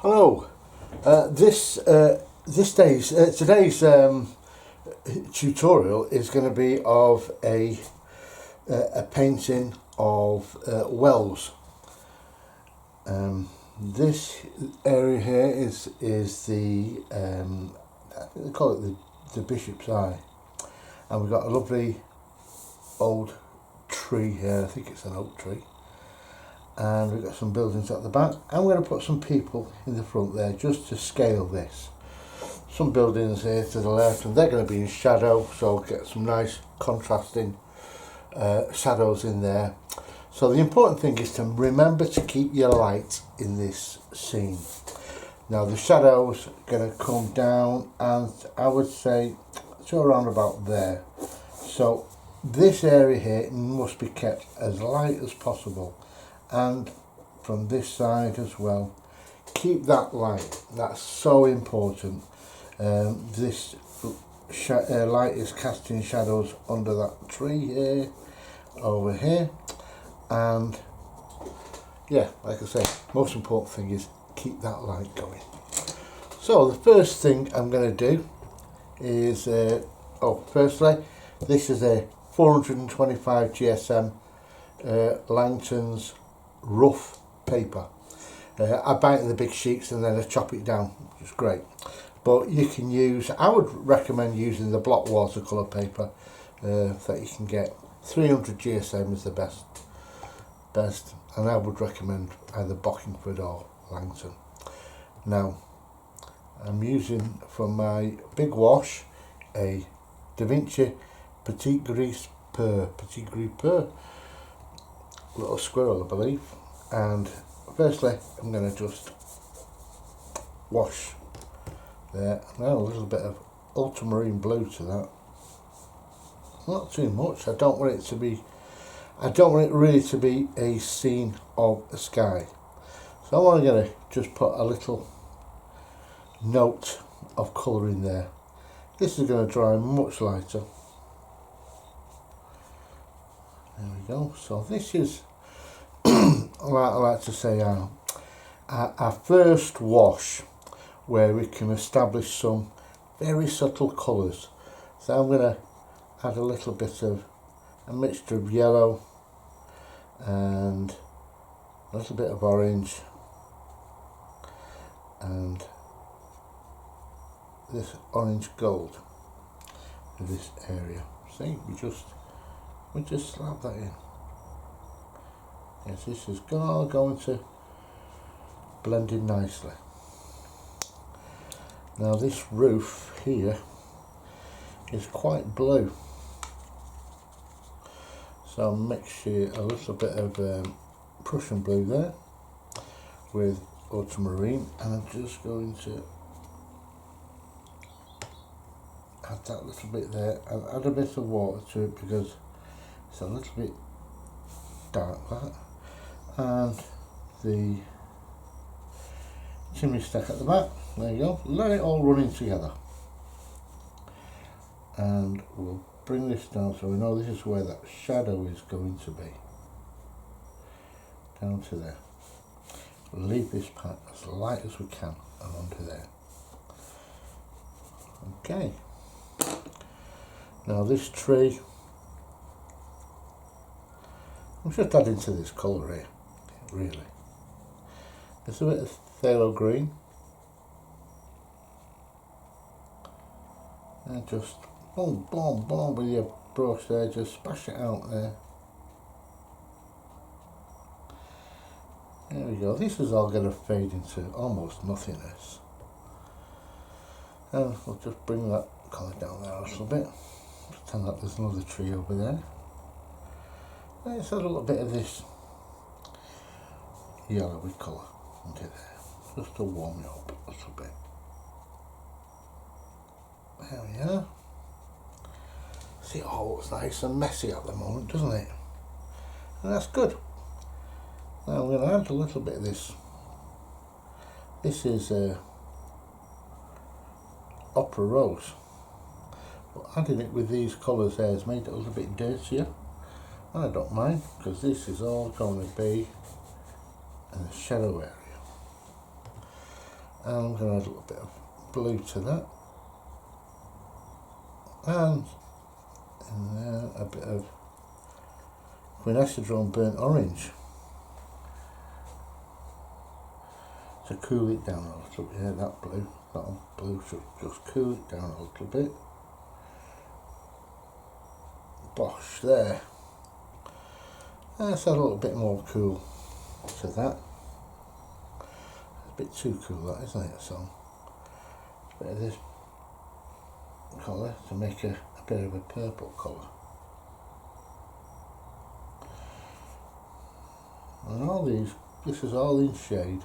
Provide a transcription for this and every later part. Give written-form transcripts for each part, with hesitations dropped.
Hello. Today's tutorial is going to be of a painting of wells. This area here is the they call it the Bishop's Eye, and we've got a lovely old tree here. I think it's an oak tree. And we've got some buildings at the back. I'm going to put some people in the front there just to scale this. Some buildings here to the left, and they're going to be in shadow, so I'll get some nice contrasting shadows in there. So the important thing is to remember to keep your light in this scene. Now the shadows are going to come down, and I would say to around about there. So this area here must be kept as light as possible. And from this side as well, keep that light. That's so important. This light is casting shadows under that tree here, over here, and yeah, like I say, most important thing is keep that light going. So the first thing I'm going to do is firstly, this is a 425 GSM Langton's rough paper. I buy it in the big sheets and then I chop it down, which is great. But you can use, I would recommend using the block watercolour paper that you can get. 300 GSM is the best, and I would recommend either Bockingford or Langton. Now I'm using from my big wash a Da Vinci Petit Gris Peur, little squirrel I believe. And firstly I'm going to just wash there. Now a little bit of ultramarine blue to that, not too much. I don't want it really to be a scene of a sky, so I'm going to just put a little note of colour in there. This is going to dry much lighter. There we go. So this is I like to say our first wash, where we can establish some very subtle colours. So I'm going to add a little bit of a mixture of yellow and a little bit of orange and this orange gold in this area. See, we just slap that in. Yes, this is going to blend in nicely. Now this roof here is quite blue, so I'll mix here a little bit of Prussian blue there with ultramarine, and I'm just going to add that little bit there and add a bit of water to it because it's a little bit dark, that. And the chimney stack at the back, there you go. Let it all run in together, and we'll bring this down so we know this is where that shadow is going to be, down to there. We'll leave this part as light as we can and onto there. Okay, now this tree, I'm just adding to this colour here, really. There's a bit of phthalo green, and just boom, boom, boom with your brush there, just splash it out there. There we go. This is all going to fade into almost nothingness, and we'll just bring that colour down there a little bit, pretend that there's another tree over there. Let's add a little bit of this yellowy colour into there, just to warm it up a little bit. There we are. See, it all looks nice and messy at the moment, doesn't it? And that's good. Now I'm going to add a little bit of this. This is Opera Rose, but adding it with these colours there has made it a little bit dirtier. And I don't mind, because this is all going to be in the shadow area. And I'm going to add a little bit of blue to that, and in there a bit of quinacridone burnt orange to cool it down a little bit. Yeah, that blue should just cool it down a little bit. Bosh, there. Let's add a little bit more cool to that. It's a bit too cool, that, isn't it? So a bit of this colour to make a bit of a purple colour. And all these, this is all in shade.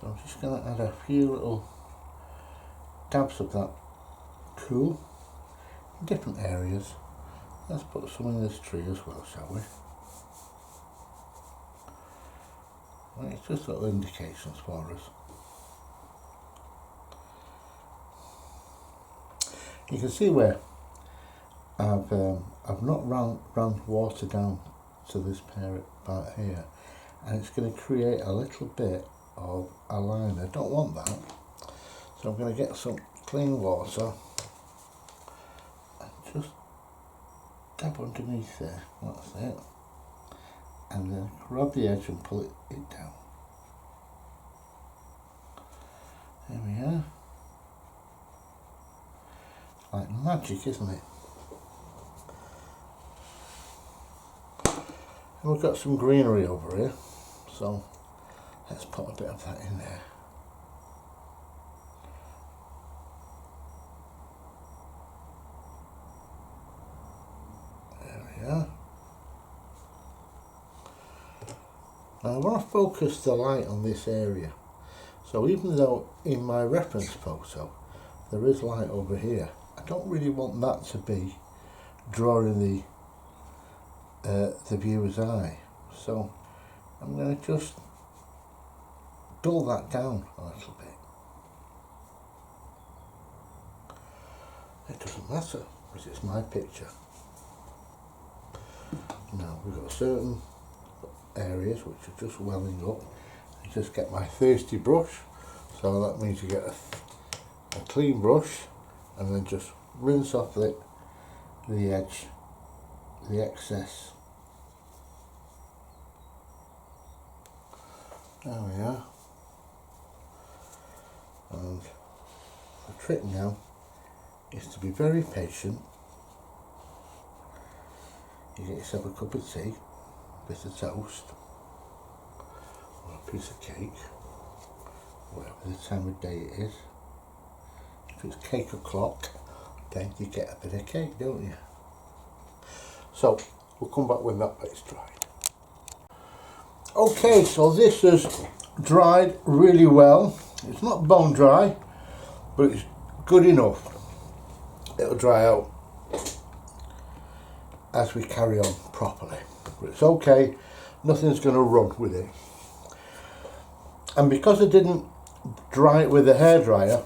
So I'm just going to add a few little dabs of that cool in different areas. Let's put some in this tree as well, shall we? And it's just little indications for us. You can see where I've not run water down to this part here, and it's going to create a little bit of a line. I don't want that, so I'm going to get some clean water and just dab underneath there. That's it, and then grab the edge and pull it down. There we are. Like magic, isn't it? And we've got some greenery over here, so let's put a bit of that in there. There we are. Now I want to focus the light on this area. So even though in my reference photo there is light over here, I don't really want that to be drawing the viewer's eye. So I'm going to just dull that down a little bit. It doesn't matter because it's my picture. Now we've got certain areas which are just welling up. I just get my thirsty brush, so that means you get a clean brush and then just rinse off the edge, the excess. There we are. And the trick now is to be very patient. You get yourself a cup of tea, a bit of toast, or a piece of cake, whatever the time of day it is. If it's cake o'clock, then you get a bit of cake, don't you? So we'll come back when that bit's dried. Okay, so this has dried really well. It's not bone dry, but it's good enough. It'll dry out as we carry on properly. But it's okay, nothing's going to run with it. And because I didn't dry it with a hairdryer,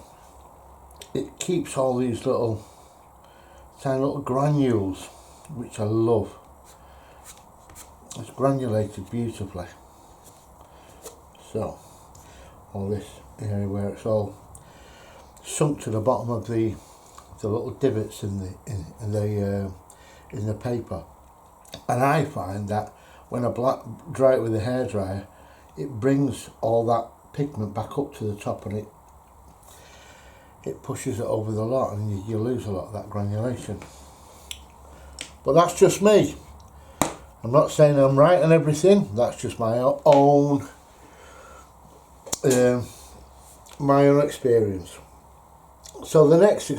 it keeps all these little tiny little granules, which I love. It's granulated beautifully. So all this area where it's all sunk to the bottom of the little divots in the paper, and I find that when I dry it with a hairdryer, it brings all that pigment back up to the top, and it pushes it over the lot, and you lose a lot of that granulation. But that's just me. I'm not saying I'm right on everything. That's just my own experience. So this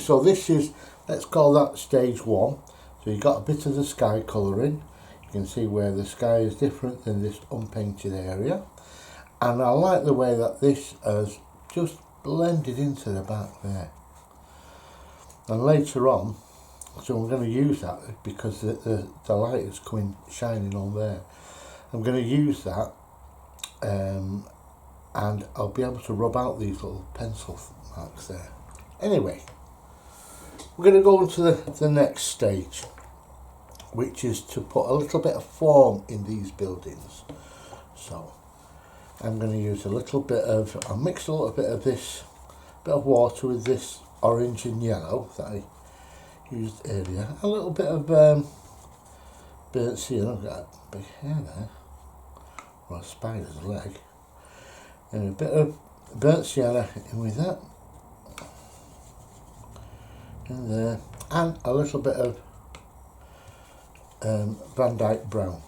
is, let's call that stage one. So you've got a bit of the sky colouring. You can see where the sky is different than this unpainted area. And I like the way that this has just blended into the back there. And later on, so I'm going to use that because the light is coming shining on there. I'm going to use that and I'll be able to rub out these little pencil marks there. Anyway, we're going to go on to the next stage, which is to put a little bit of form in these buildings. So I'm going to use a little bit of, I'll mix a little bit of this, bit of water with this orange and yellow that I used earlier. A little bit of burnt sienna, I've got a big hair there, or a spider's leg. And a bit of burnt sienna in with that. In there. And a little bit of Van Dyke Brown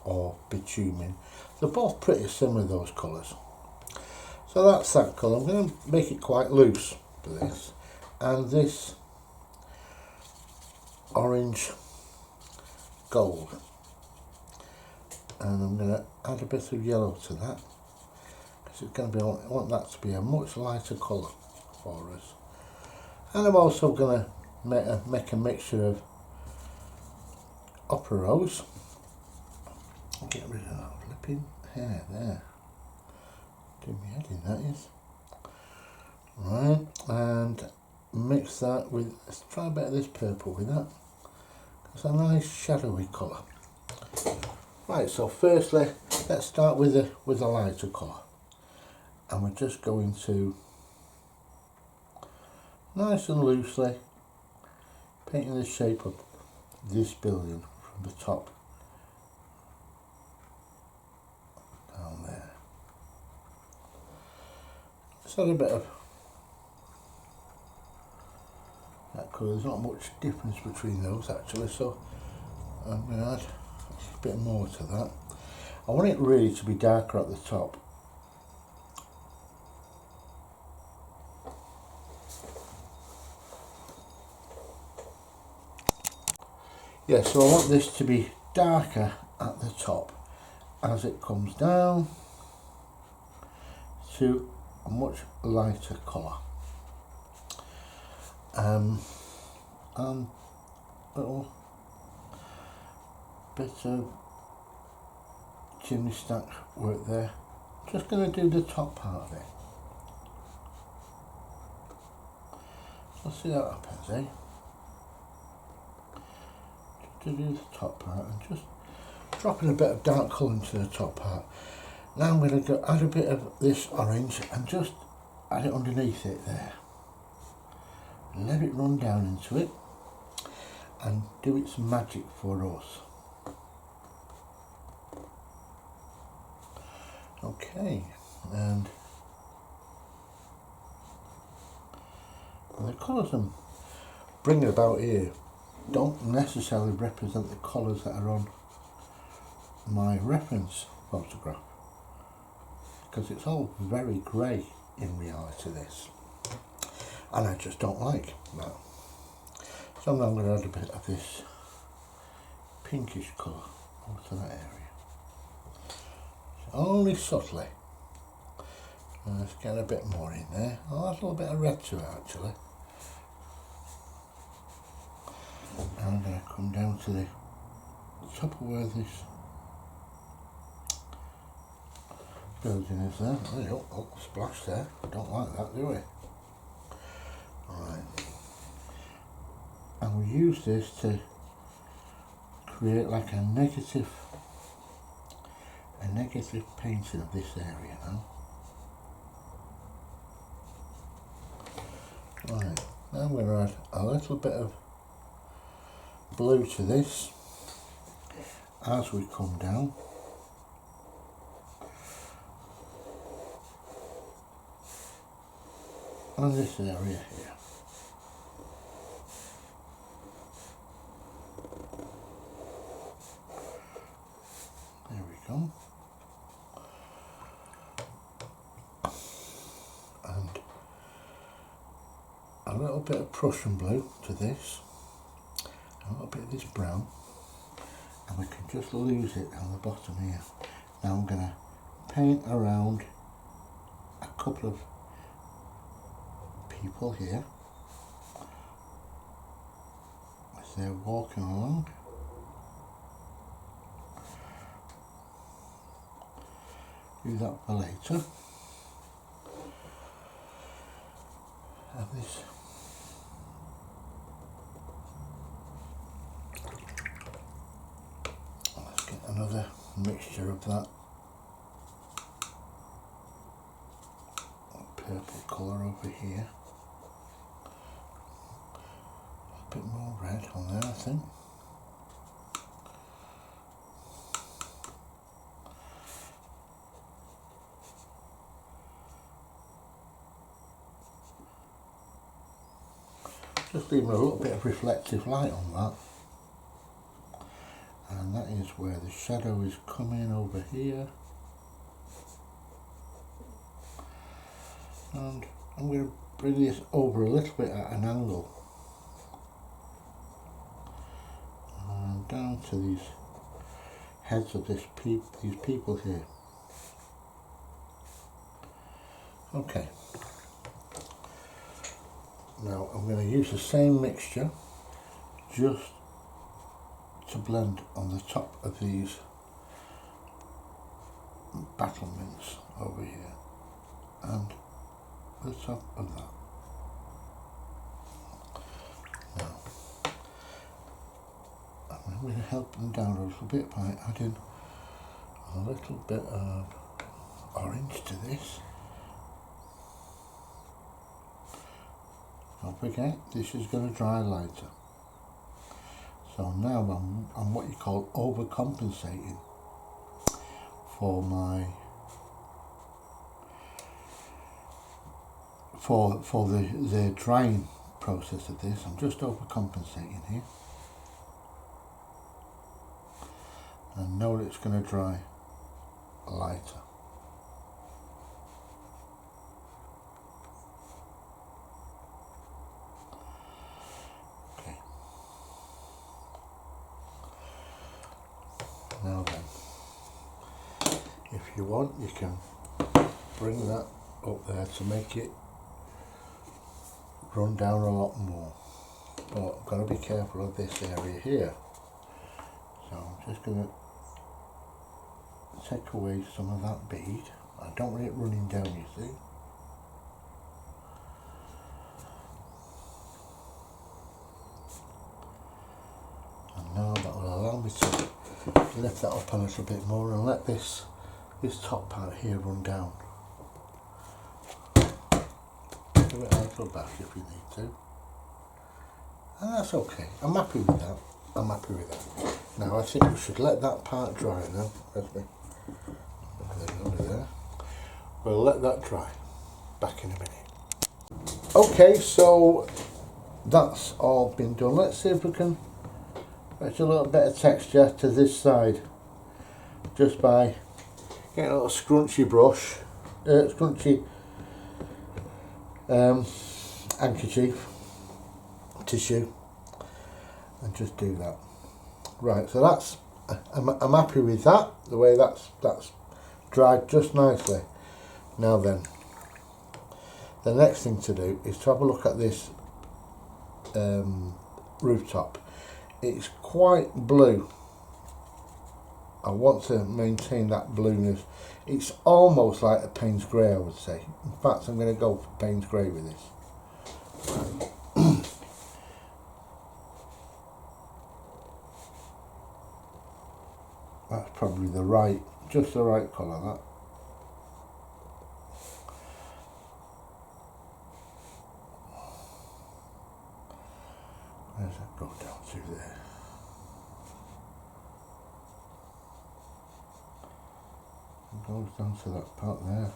or bitumen. They're both pretty similar, those colours. So that's that colour. I'm going to make it quite loose for this. And this orange gold. And I'm going to add a bit of yellow to that. Because it's going to be, I want that to be a much lighter colour for us. And I'm also going to make a mixture of opera rose. Get rid of that flipping hair there. Do me head in, that is. Right, and mix that with, let's try a bit of this purple with that. It's a nice shadowy colour. Right, so firstly, let's start with a lighter colour. And we're just going to, nice and loosely, painting the shape of this building from the top down there. Let's add a bit of that colour. There's not much difference between those actually, so I'm going to add a bit more to that. I want it really to be darker at the top. Yeah, so I want this to be darker at the top as it comes down to a much lighter colour. And a little bit of chimney stack work there. Just going to do the top part of it. Let's see how that happens, eh? To do the top part and just dropping a bit of dark colour into the top part. Now I'm going to go add a bit of this orange and just add it underneath it there. Let it run down into it and do its magic for us. Okay, and the colours I'm bringing about here don't necessarily represent the colours that are on my reference photograph, because it's all very grey in reality, this, and I just don't like that. So now I'm going to add a bit of this pinkish colour over to that area, only subtly. Let's get a bit more in there. I'll add a little bit of red to it actually. And I'm going to come down to the top of where this building is there. Oh, splash there. Don't like that, do we? Alright. And we use this to create like a negative painting of this area now. Right, now I'm going to add a little bit of blue to this as we come down. On this area here. There we go. And a little bit of Prussian blue to this. A little bit of this brown, and we can just lose it on the bottom here. Now I'm going to paint around a couple of people here as they're walking along. Do that for later. And this another mixture of that bit of colour over here. A bit more red on there, I think. Just leaving a little bit of reflective light on that. And that is where the shadow is coming over here. And I'm going to bring this over a little bit at an angle. And down to these heads of these people here. Okay. Now I'm going to use the same mixture just to blend on the top of these battlements over here and the top of that. Now I'm going to help them down a little bit by adding a little bit of orange to this. Don't forget, this is going to dry lighter. So now I'm what you call overcompensating for the drying process of this. I'm just overcompensating here. And know that it's going to dry lighter. Now then, if you want, you can bring that up there to make it run down a lot more. But I've got to be careful of this area here. So I'm just going to take away some of that bead. I don't want it running down, you see. And now that will allow me to lift that up a little bit more and let this top part here run down. Give it a little back if you need to. And that's okay. I'm happy with that. I'm happy with that. Now I think we should let that part dry now. Over there. We'll let that dry. Back in a minute. Okay, so that's all been done. Let's see if we can add a little bit of texture to this side just by getting a little scrunchy brush, scrunchy handkerchief, tissue, and just do that. Right, so that's I'm happy with that, the way that's dried just nicely. Now then, the next thing to do is to have a look at this rooftop. It's quite blue. I want to maintain that blueness. It's almost like a Payne's Grey, I would say. In fact, I'm going to go for Payne's Grey with this. That's probably just the right colour, that. Where does that go down through there? It goes down to that part there.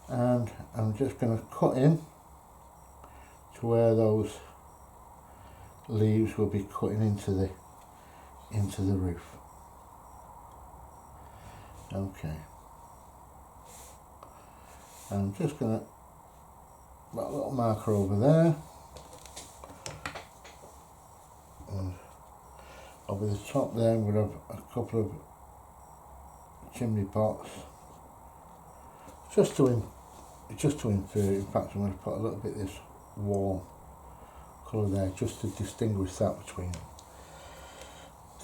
And I'm just going to cut in to where those leaves will be cutting into the roof. Okay. I'm just going to put a little marker over there. And over the top there I'm going to have a couple of chimney pots. Just to infer, in fact I'm going to put a little bit of this warm colour there just to distinguish that between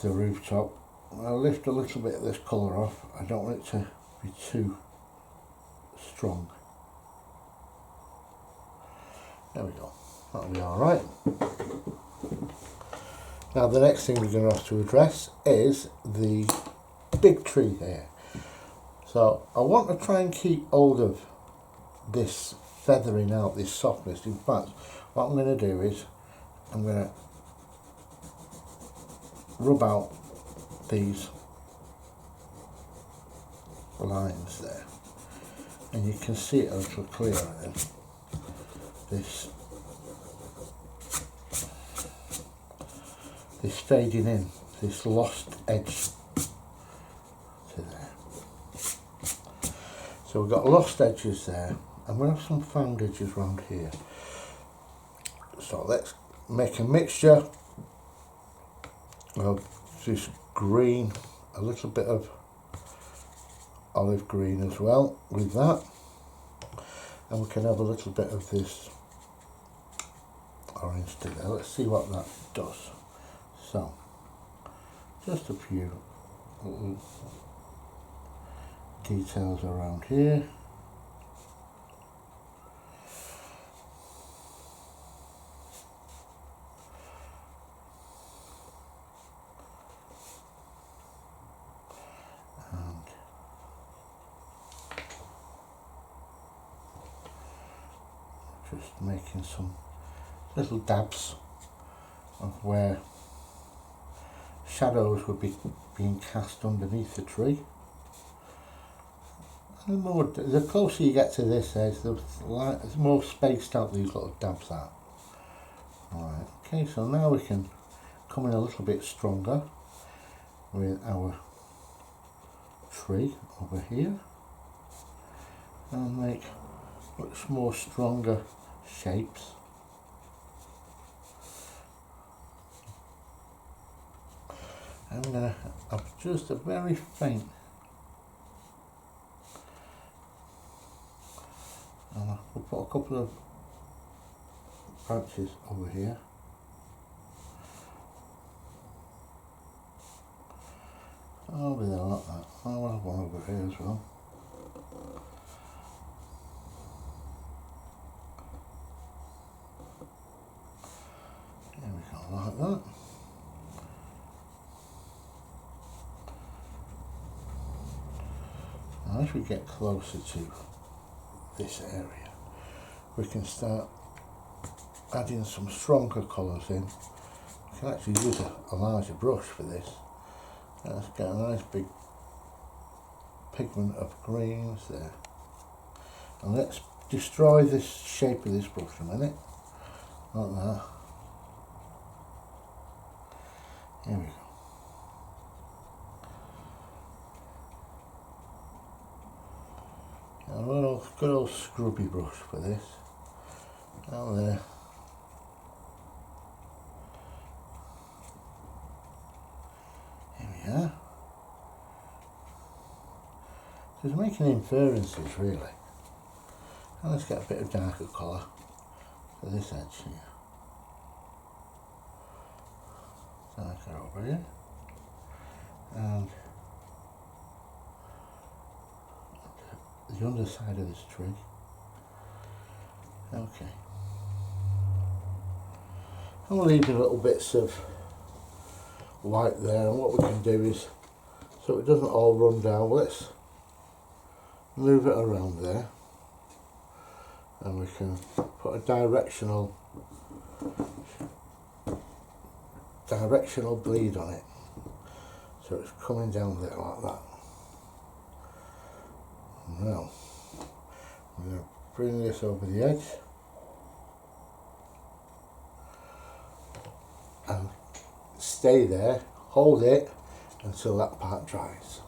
the rooftop. I'll lift a little bit of this colour off. I don't want it to be too strong. There we go. That'll be alright. Now the next thing we're going to have to address is the big tree there. So I want to try and keep hold of this feathering out, this softness. In fact, what I'm going to do is I'm going to rub out these lines there, and you can see it a little clearer then. This fading in, this lost edge to there. So we've got lost edges there, and we have some found edges around here. So let's make a mixture of this green, a little bit of olive green as well with that, and we can have a little bit of this orange to there. Let's see what that does. So just a few little details around here. Just making some little dabs of where shadows would be being cast underneath the tree. And the closer you get to this edge, the more spaced out these little dabs are. Alright, okay, so now we can come in a little bit stronger with our tree over here and make much more stronger shapes. I'm going to have just a very faint, and we'll put a couple of branches over here. Over there like that. I'll have one over here as well. There we go, like that. Now as we get closer to this area, we can start adding some stronger colours in. We can actually use a larger brush for this. Let's get a nice big pigment of greens there. And let's destroy this shape of this brush a minute. Like that. Here we go. A little good old scrubby brush for this. Down there. Here we are. Just making inferences really. And let's get a bit of darker colour for this edge here. Darker over here. And the underside of this tree. Okay. And we'll leave the little bits of white there, and what we can do is, so it doesn't all run down, let's move it around there, and we can put a directional bleed on it, so it's coming down there like that. Now I'm going to bring this over the edge and stay there, hold it until that part dries.